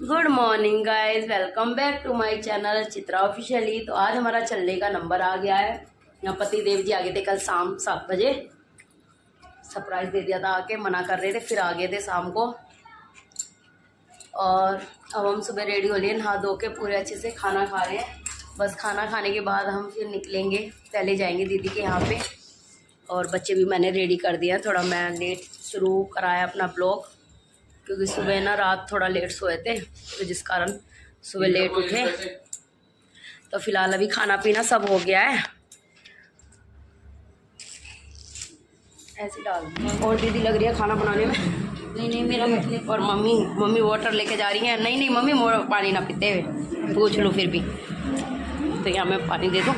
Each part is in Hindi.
Good morning guys, welcome back to my channel Chitra officially. तो आज हमारा चलने का नंबर आ गया है। यहाँ पति देव जी आ गए थे कल शाम 7 बजे। सरप्राइज दे दिया था, आके मना कर रहे थे, फिर आ गए थे शाम को। और अब हम सुबह रेडी हो लिए, नहा धो के पूरे अच्छे से खाना खा रहे हैं। बस खाना खाने के बाद हम फिर निकलेंगे, पहले जाएंगे दीदी के यहाँ पे। और बच्चे भी मैंने रेडी कर दिया। थोड़ा मैं लेट शुरू कराया अपना ब्लॉग, क्योंकि सुबह ना रात थोड़ा लेट सोए थे, तो जिस कारण सुबह लेट उठे। तो फिलहाल अभी खाना पीना सब हो गया है। ऐसे डाल। और दीदी लग रही है खाना बनाने में। नहीं मेरा मतलब। और मम्मी वाटर लेके जा रही है। नहीं मम्मी पानी ना पीते हुए, पूछ लो फिर भी। तो यहाँ मैं पानी दे दूँ,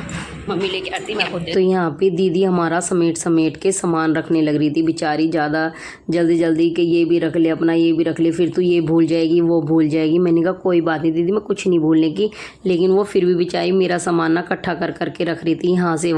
मम्मी लेके आती मैं खुद। तो यहाँ पे दीदी हमारा समेट के सामान रखने लग रही थी बेचारी, ज़्यादा जल्दी कि ये भी रख ले अपना, ये भी रख ले, फिर तो ये भूल जाएगी वो भूल जाएगी। मैंने कहा कोई बात नहीं दीदी, मैं कुछ नहीं भूलने की। लेकिन वो फिर भी बेचारी मेरा सामान ना इकट्ठा कर के रख रही थी, यहाँ से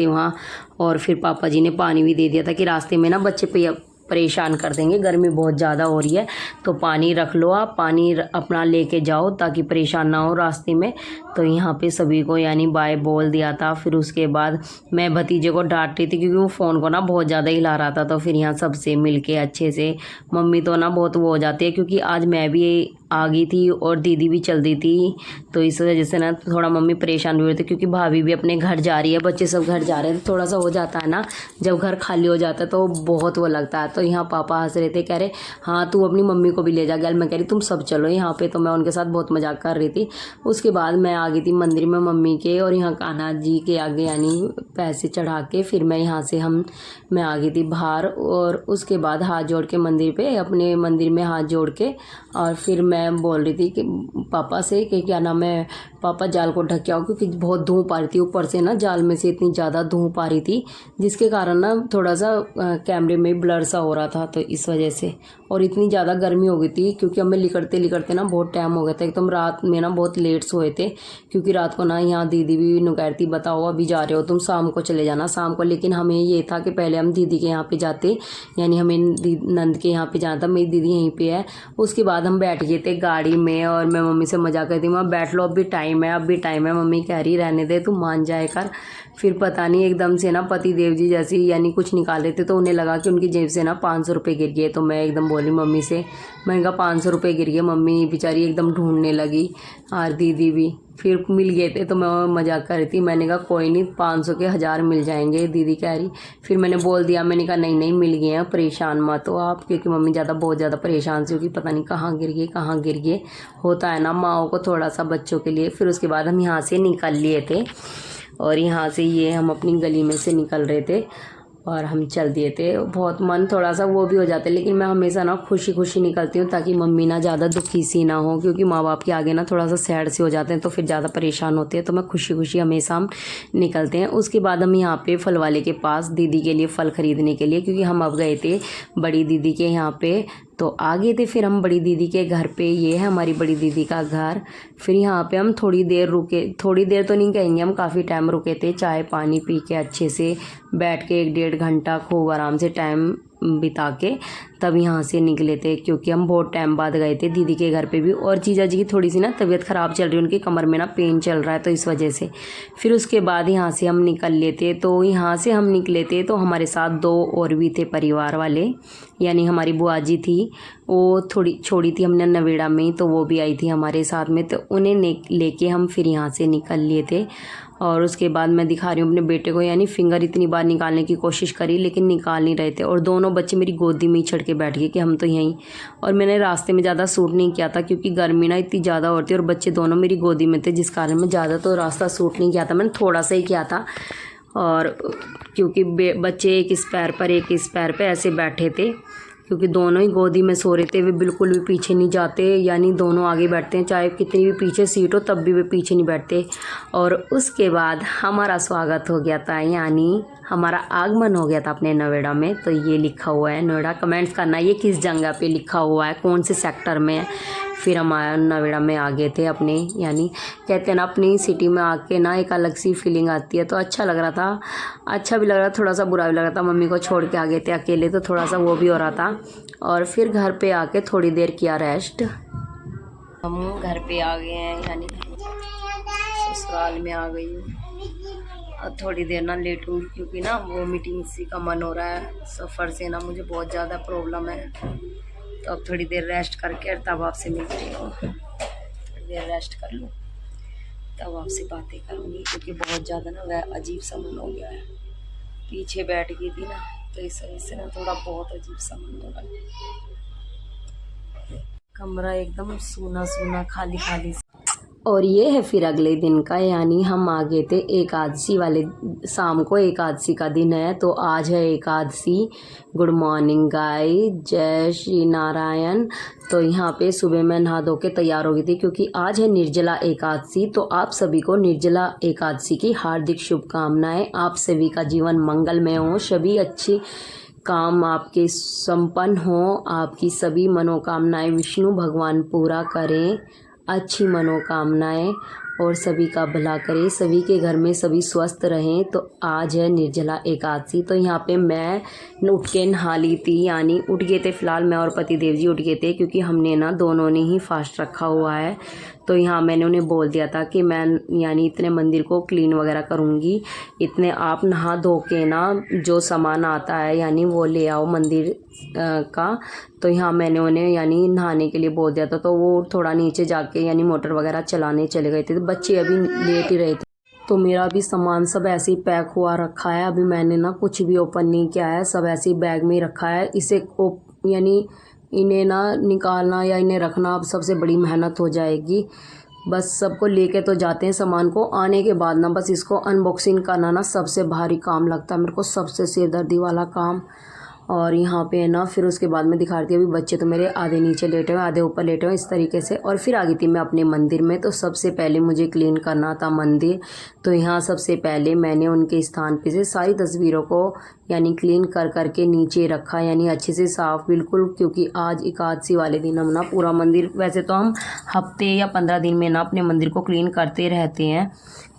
वहाँ। और फिर पापा जी ने पानी भी दे दिया था कि रास्ते में ना बच्चे परेशान कर देंगे, गर्मी बहुत ज़्यादा हो रही है, तो पानी रख लो आप, पानी अपना लेके जाओ ताकि परेशान ना हो रास्ते में। तो यहाँ पे सभी को यानी बाय बोल दिया था। फिर उसके बाद मैं भतीजे को डांट रही थी, क्योंकि वो फ़ोन को ना बहुत ज़्यादा हिला रहा था। तो फिर यहाँ सबसे मिलके अच्छे से, मम्मी तो ना बहुत वो हो जाती है, क्योंकि आज मैं भी आ गई थी और दीदी भी चल दी थी, तो इस वजह से ना थोड़ा मम्मी परेशान हुए थे, क्योंकि भाभी भी अपने घर जा रही है, बच्चे सब घर जा रहे हैं। तो थोड़ा सा हो जाता है ना, जब घर खाली हो जाता है तो बहुत वो लगता है। तो यहाँ पापा हंस रहे थे, कह रहे हाँ तू अपनी मम्मी को भी ले जा। गया मैं कह रही तुम सब चलो यहाँ पे। तो मैं उनके साथ बहुत मजाक कर रही थी। उसके बाद मैं आ गई थी मंदिर में मम्मी के, और यहाँ कान्हा जी के आगे यानी पैसे चढ़ा के फिर मैं यहाँ से मैं आ गई थी बाहर। और उसके बाद हाथ जोड़ के मंदिर पे, अपने मंदिर में हाथ जोड़ के, और फिर मैं बोल रही थी कि पापा से कि क्या नाम है पापा जाल को ढक के आओ, क्योंकि बहुत धूप आ रही थी ऊपर से ना, जाल में से इतनी ज़्यादा धूप आ रही थी, जिसके कारण ना थोड़ा सा कैमरे में ब्लर सा हो रहा था, तो इस वजह से। और इतनी ज़्यादा गर्मी हो गई थी, क्योंकि हमें लिकड़ते ना बहुत टाइम हो गया था। एकदम रात में ना बहुत लेट सोए थे, क्योंकि रात को ना यहाँ दीदी भी नुकैर थी, बताओ अभी जा रहे हो तुम, शाम को चले जाना शाम को। लेकिन हमें ये था कि पहले हम दीदी के यहाँ पे जाते, यानी हमें नंद के यहाँ पे जाना था, मेरी दीदी यहीं पे है। उसके बाद हम बैठ गए थे गाड़ी में, और मैं मम्मी से मजाक करती हूँ, बैठ लो अब भी टाइम है। मम्मी कह रही रहने दे, तू मान जाए कर। फिर पता नहीं एकदम से ना पति देव जी जैसी यानी कुछ निकाल रहे थे, तो उन्हें लगा कि उनकी जेब से ना 500 रुपये गिर गए। तो मैं एकदम बोली मम्मी से, मैंने कहा 500 रुपये गिर गए। मम्मी बेचारी एकदम ढूंढने लगी, और दीदी भी फिर मिल गए थे। तो मैं मजाक कर रही थी, मैंने कहा कोई नहीं 500 के 1000 मिल जाएंगे। दीदी कह रही, फिर मैंने बोल दिया, मैंने कहा नहीं मिल गए हैं, परेशान मत हो आप, क्योंकि मम्मी बहुत ज़्यादा परेशान सी होगी, पता नहीं कहाँ गिर गए। होता है ना माओ को थोड़ा सा बच्चों के लिए। फिर उसके बाद हम यहाँ से निकल लिए थे, और यहाँ से ये हम अपनी गली में से निकल रहे थे, और हम चल दिए थे। बहुत मन थोड़ा सा वो भी हो जाता है, लेकिन मैं हमेशा ना खुशी निकलती हूँ, ताकि मम्मी ना ज़्यादा दुखी सी ना हो, क्योंकि माँ बाप के आगे ना थोड़ा सा सैड से हो जाते हैं, तो फिर ज़्यादा परेशान होते हैं। तो मैं खुशी हमेशा हम निकलते हैं। उसके बाद हम यहाँ पे फल वाले के पास दीदी के लिए फल ख़रीदने के लिए, क्योंकि हम अब गए थे बड़ी दीदी के यहाँ पे, तो आ गए थे फिर हम बड़ी दीदी के घर पे। ये है हमारी बड़ी दीदी का घर। फिर यहाँ पे हम थोड़ी देर रुके, थोड़ी देर तो नहीं कहेंगे, हम काफ़ी टाइम रुके थे, चाय पानी पी के अच्छे से बैठ के 1-1.5 घंटा खूब आराम से टाइम बिता के तब यहाँ से निकले थे, क्योंकि हम बहुत टाइम बाद गए थे दीदी के घर पे भी। और जीजा जी की थोड़ी सी ना तबीयत ख़राब चल रही है, उनकी कमर में ना पेन चल रहा है, तो इस वजह से। फिर उसके बाद यहाँ से हम निकल लेते, तो यहाँ से हम निकले थे, तो हमारे साथ 2 और भी थे परिवार वाले, यानी हमारी बुआ जी थी, वो थोड़ी छोड़ी थी हमने नवेड़ा में, तो वो भी आई थी हमारे साथ में। तो उन्हें लेके हम फिर यहाँ से निकल लिए थे। और उसके बाद मैं दिखा रही हूँ अपने बेटे को, यानी फिंगर इतनी बार निकालने की कोशिश करी, लेकिन निकाल नहीं रहे थे, और दोनों बच्चे मेरी गोदी में ही चढ़ के बैठ गए कि हम तो यहीं। और मैंने रास्ते में ज़्यादा शूट नहीं किया था, क्योंकि गर्मी ना इतनी ज़्यादा होती है, और बच्चे दोनों मेरी गोदी में थे, जिस कारण मैं ज़्यादा तो रास्ता शूट नहीं किया था, मैंने थोड़ा सा ही किया था। और क्योंकि बच्चे एक इस पैर पर एक इस पैर पर ऐसे बैठे थे, क्योंकि दोनों ही गोदी में सो रहे थे, वे बिल्कुल भी पीछे नहीं जाते, यानी दोनों आगे बैठते हैं, चाहे कितनी भी पीछे सीट हो तब भी वे पीछे नहीं बैठते। और उसके बाद हमारा स्वागत हो गया था, यानी हमारा आगमन हो गया था अपने नोएडा में। तो ये लिखा हुआ है नोएडा, कमेंट्स करना ये किस जगह पे लिखा हुआ है, कौन से सेक्टर में है। फिर हम नोएडा में आ गए थे अपने, यानी कहते हैं ना अपनी सिटी में आके ना एक अलग सी फीलिंग आती है। तो अच्छा लग रहा था, अच्छा भी लग रहा था, थोड़ा सा बुरा भी लग रहा था। मम्मी को छोड़ के आ गए थे अकेले, तो थोड़ा सा वो भी हो रहा था। और फिर घर पे आके थोड़ी देर किया रेस्ट। हम घर पे आ गए हैं, यानी ससुराल में आ गई हूँ। अब थोड़ी देर ना लेटूंगी क्योंकि ना वोमिटिंग सी का मन हो रहा है। सफ़र से ना मुझे बहुत ज़्यादा प्रॉब्लम है, तो अब थोड़ी देर रेस्ट करके तब आपसे मिलती हूँ। थोड़ी देर रेस्ट कर लूँ तब आपसे बातें करूँगी, क्योंकि बहुत ज़्यादा ना वह अजीब सा मन हो गया है। पीछे बैठ गई थी ना, तो इस वजह से ना थोड़ा बहुत अजीब सा मन हो रहा है। कमरा एकदम सूना सूना खाली खाली। और ये है फिर अगले दिन का, यानी हम आ गए थे एकादशी वाले शाम को। एकादशी का दिन है, तो आज है एकादशी। गुड मॉर्निंग गाइस, जय श्री नारायण। तो यहाँ पे सुबह मैं नहा धो के तैयार हो गई थी क्योंकि आज है निर्जला एकादशी। तो आप सभी को निर्जला एकादशी की हार्दिक शुभकामनाएं। आप सभी का जीवन मंगलमय हो, सभी अच्छी काम आपके संपन्न हो, आपकी सभी मनोकामनाएं विष्णु भगवान पूरा करें, अच्छी मनोकामनाएं, और सभी का भला करें, सभी के घर में सभी स्वस्थ रहें। तो आज है निर्जला एकादशी। तो यहाँ पे मैं उठ के नहा ली थी, यानी उठ गए थे। फ़िलहाल मैं और पति देव जी उठ गए थे क्योंकि हमने ना दोनों ने ही फास्ट रखा हुआ है। तो यहाँ मैंने उन्हें बोल दिया था कि मैं यानी इतने मंदिर को क्लीन वगैरह करूँगी, इतने आप नहा धो के ना जो सामान आता है यानी वो ले आओ मंदिर का। तो यहाँ मैंने उन्हें यानी नहाने के लिए बोल दिया था। तो वो थोड़ा नीचे जाके यानी मोटर वगैरह चलाने चले गए थे। तो बच्चे अभी लेट ही रहे थे, तो मेरा भी सामान सब ऐसे ही पैक हुआ रखा है। अभी मैंने ना कुछ भी ओपन नहीं किया है, सब ऐसे ही बैग में ही रखा है। इसे यानी इन्हें ना निकालना या इन्हें रखना अब सबसे बड़ी मेहनत हो जाएगी। बस सबको लेके तो जाते हैं सामान को, आने के बाद ना बस इसको अनबॉक्सिंग करना ना सबसे भारी काम लगता है मेरे को, सबसे सिरदर्दी वाला काम। और यहाँ पे है ना फिर उसके बाद में दिखा रही थी। अभी बच्चे तो मेरे आधे नीचे लेटे हुए, आधे ऊपर लेटे हुए, इस तरीके से। और फिर आ गई थी मैं अपने मंदिर में। तो सबसे पहले मुझे क्लीन करना था मंदिर। तो यहाँ सबसे पहले मैंने उनके स्थान पे से सारी तस्वीरों को यानी क्लीन कर करके नीचे रखा, यानी अच्छे से साफ़ बिल्कुल, क्योंकि आज एकादशी वाले दिन हम ना पूरा मंदिर, वैसे तो हम हफ्ते या 15 दिन में ना अपने मंदिर को क्लीन करते रहते हैं,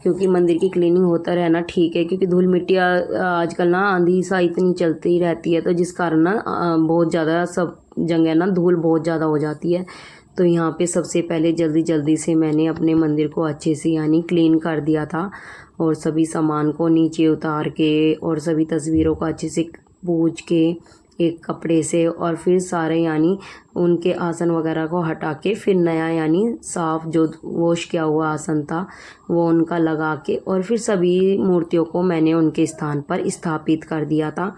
क्योंकि मंदिर की क्लीनिंग होता रहना ठीक है। क्योंकि धूल मिट्टी आजकल ना आंधी सा इतनी चलती ही रहती है, तो जिस कारण ना बहुत ज़्यादा सब जगह ना धूल बहुत ज़्यादा हो जाती है। तो यहाँ पे सबसे पहले जल्दी जल्दी से मैंने अपने मंदिर को अच्छे से यानी क्लीन कर दिया था, और सभी सामान को नीचे उतार के और सभी तस्वीरों को अच्छे से पूछ के एक कपड़े से, और फिर सारे यानी उनके आसन वगैरह को हटा के फिर नया यानी साफ़ जो वॉश किया हुआ आसन था वो उनका लगा के, और फिर सभी मूर्तियों को मैंने उनके स्थान पर स्थापित कर दिया था।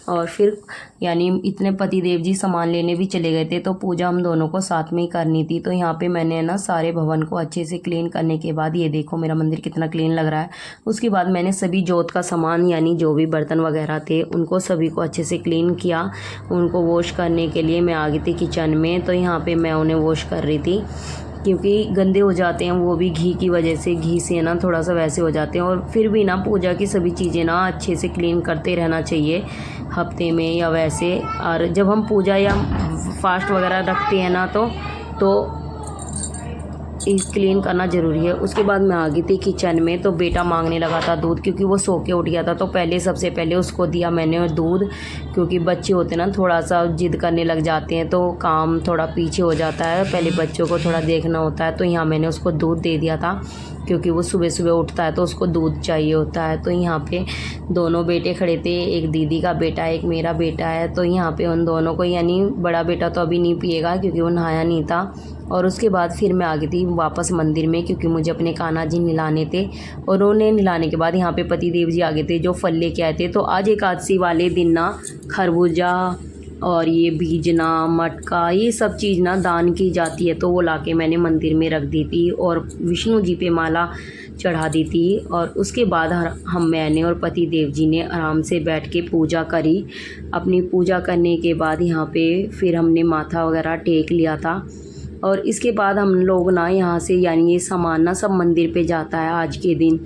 और फिर यानी इतने पति देव जी सामान लेने भी चले गए थे, तो पूजा हम दोनों को साथ में ही करनी थी। तो यहाँ पे मैंने ना सारे भवन को अच्छे से क्लीन करने के बाद, ये देखो मेरा मंदिर कितना क्लीन लग रहा है। उसके बाद मैंने सभी जोत का सामान यानी जो भी बर्तन वगैरह थे उनको सभी को अच्छे से क्लीन किया। उनको वॉश करने के लिए मैं आ गई थी किचन में। तो यहाँ पे मैं उन्हें वॉश कर रही थी, क्योंकि गंदे हो जाते हैं वो भी घी की वजह से, घी से ना थोड़ा सा वैसे हो जाते हैं। और फिर भी ना पूजा की सभी चीज़ें ना अच्छे से क्लीन करते रहना चाहिए हफ्ते में या वैसे। और जब हम पूजा या फास्ट वगैरह रखते हैं ना तो क्लीन करना ज़रूरी है। उसके बाद मैं आ गई थी किचन में। तो बेटा मांगने लगा था दूध, क्योंकि वो सो के उठ गया था। तो पहले सबसे पहले उसको दिया मैंने दूध, क्योंकि बच्चे होते ना थोड़ा सा जिद करने लग जाते हैं, तो काम थोड़ा पीछे हो जाता है, पहले बच्चों को थोड़ा देखना होता है। तो यहाँ मैंने उसको दूध दे दिया था, क्योंकि वो सुबह सुबह उठता है तो उसको दूध चाहिए होता है। तो यहाँ पे दोनों बेटे खड़े थे, एक दीदी का बेटा एक मेरा बेटा है। तो यहाँ पे उन दोनों को, यानी बड़ा बेटा तो अभी नहीं पिएगा क्योंकि वो नहाया नहीं था। और उसके बाद फिर मैं आ गई थी वापस मंदिर में, क्योंकि मुझे अपने कान्हा जी नहलाने थे। और उन्हें नहलाने के बाद यहाँ पे पति देव जी आ गए थे जो फल लेके आए थे। तो आज एकादशी वाले दिन ना खरबूजा और ये बीजना मटका ये सब चीज़ ना दान की जाती है, तो वो लाके मैंने मंदिर में रख दी थी और विष्णु जी पे माला चढ़ा दी थी। और उसके बाद मैंने और पति देव जी ने आराम से बैठ के पूजा करी। अपनी पूजा करने के बाद यहाँ पे फिर हमने माथा वगैरह टेक लिया था। और इसके बाद हम लोग ना यहाँ से यानी ये सामान ना सब मंदिर पे जाता है आज के दिन।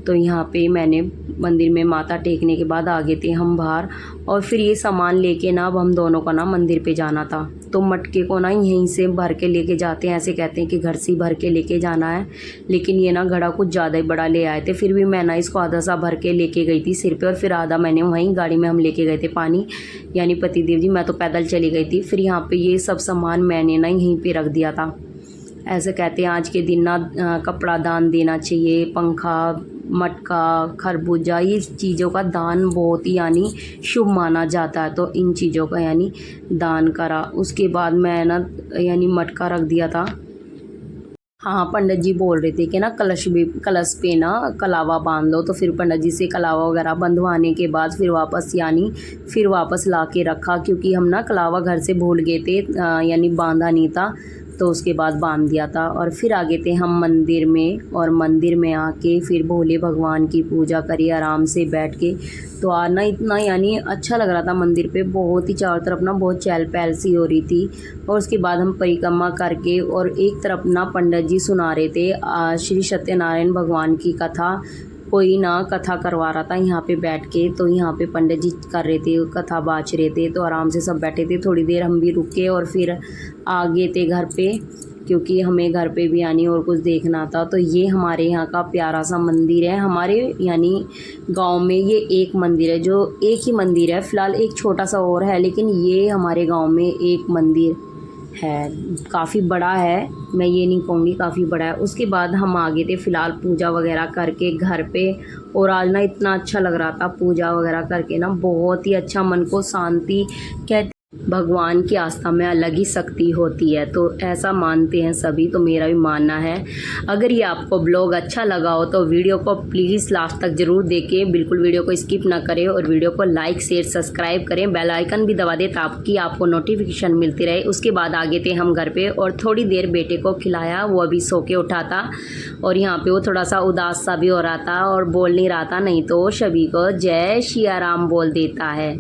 तो यहाँ पे मैंने मंदिर में माथा टेकने के बाद आ गए थे हम बाहर, और फिर ये सामान लेके ना अब हम दोनों को ना मंदिर पे जाना था। तो मटके को ना यहीं से भर के लेके जाते हैं, ऐसे कहते हैं कि घर से भर के लेके जाना है, लेकिन ये ना घड़ा कुछ ज़्यादा ही बड़ा ले आए थे। फिर भी मैं ना इसको आधा सा भर के लेके गई थी सिर पे, और फिर आधा मैंने वहीं गाड़ी में हम लेके गए थे पानी, यानी पति देव जी, मैं तो पैदल चली गई थी। फिर यहाँ पे ये सब सामान मैंने ना यहीं पे रख दिया था। ऐसे कहते हैं आज के दिन ना कपड़ा दान देना चाहिए, पंखा, मटका, खरबूजा, ये चीज़ों का दान बहुत ही यानी शुभ माना जाता है। तो इन चीज़ों का यानी दान करा। उसके बाद मैं ना यानी मटका रख दिया था। हाँ, पंडित जी बोल रहे थे कि ना कलश पे ना कलावा बांध लो। तो फिर पंडित जी से कलावा वगैरह बंधवाने के बाद फिर वापस ला के रखा, क्योंकि हम ना कलावा घर से भूल गए थे, यानी बांधा नहीं था। तो उसके बाद बांध दिया था। और फिर आ गए थे हम मंदिर में, और मंदिर में आके फिर भोले भगवान की पूजा करी आराम से बैठ के। तो आज ना इतना यानी अच्छा लग रहा था मंदिर पे, बहुत ही चारों तरफ ना बहुत चहल पहल सी हो रही थी। और उसके बाद हम परिक्रमा करके, और एक तरफ ना पंडित जी सुना रहे थे श्री सत्यनारायण भगवान की कथा। कोई ना कथा करवा रहा था यहाँ पे बैठ के। तो यहाँ पे पंडित जी कर रहे थे, कथा बाँच रहे थे। तो आराम से सब बैठे थे। थोड़ी देर हम भी रुके और फिर आ गए थे घर पे, क्योंकि हमें घर पे भी यानी और कुछ देखना था। तो ये हमारे यहाँ का प्यारा सा मंदिर है। हमारे यानी गांव में ये एक मंदिर है, जो एक ही मंदिर है। फ़िलहाल एक छोटा सा और है, लेकिन ये हमारे गांव में एक मंदिर है, काफ़ी बड़ा है। मैं ये नहीं कहूँगी, काफ़ी बड़ा है। उसके बाद हम आ गए थे फ़िलहाल पूजा वगैरह करके घर पे। और आज ना इतना अच्छा लग रहा था पूजा वगैरह करके ना, बहुत ही अच्छा, मन को शांति। कहते भगवान की आस्था में अलग ही शक्ति होती है, तो ऐसा मानते हैं सभी। तो मेरा भी मानना है। अगर ये आपको ब्लॉग अच्छा लगा हो तो वीडियो को प्लीज़ लास्ट तक ज़रूर देखें, बिल्कुल वीडियो को स्किप ना करें। और वीडियो को लाइक शेयर सब्सक्राइब करें, बेल आइकन भी दबा दें ताकि आपको नोटिफिकेशन मिलती रहे। उसके बाद आगे थे हम घर पे, और थोड़ी देर बेटे को खिलाया, वो अभी सो के उठा था। और यहाँ पे वो थोड़ा सा उदास सा भी हो रहा था और बोल नहीं रहा था, नहीं तो सभी को जय सिया राम बोल देता है।